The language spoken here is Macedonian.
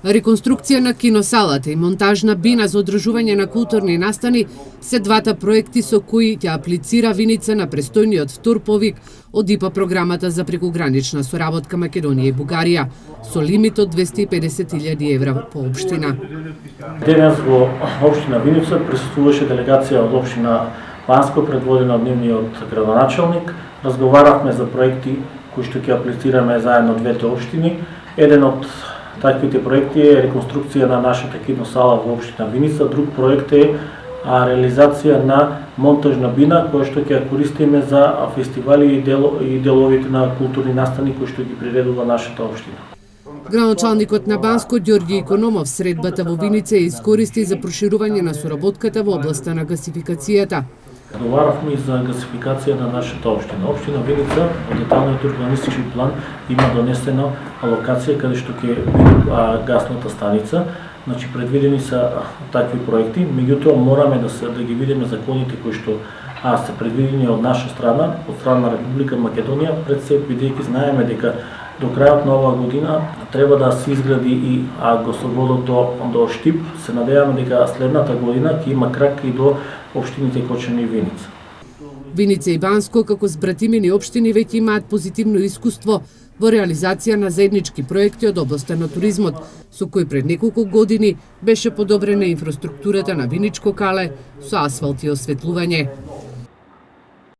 Реконструкција на киносалата и монтажна бина за одржување на културни настани се двата проекти со кои ќе аплицира Виница на престојниот втор повик од ИПА програмата за прекугранична соработка Македонија и Бугарија со лимит од 250.000 евра по општина. Денес во општина Виница присуствуваше делегација од општина Банско, предводена од нивниот градоначелник. Разговаравме за проекти кои што ќе аплицираме заедно двете општини. Еден од таквите проекти е реконструкција на нашата киносала во општина Виница, друг проект е реализација на монтажна бина која што ќе користиме за фестивали и деловите на културни настани кои што ги приредува нашата општина. Градоначалникот на Банско Ѓорѓи Икономов средбата во Виница ја искористи за проширување на соработката во областа на гасификацијата. Разговаравме и за гасификација на нашата општина. Општина Виница во деталниот урбанистички план има донесена алокација каде што ќе биде гасната станица. Значи предвидени се такви проекти, меѓутоа мораме да ги видиме законите кои што се предвидени од наша страна, од страна на Република Македонија, пред се бидејќи знаеме дека до крајот на оваа година треба да се изгради и гасоводот до Штип. Се надеваме дека следната година ќе има крак и до општините Кочани и Виница. Виница и Банско како збратимени општини веќе имаат позитивно искуство во реализација на заеднички проекти од областта на туризмот, со кои пред неколку години беше подобрена инфраструктурата на Виничко кале со асфалт и осветлување.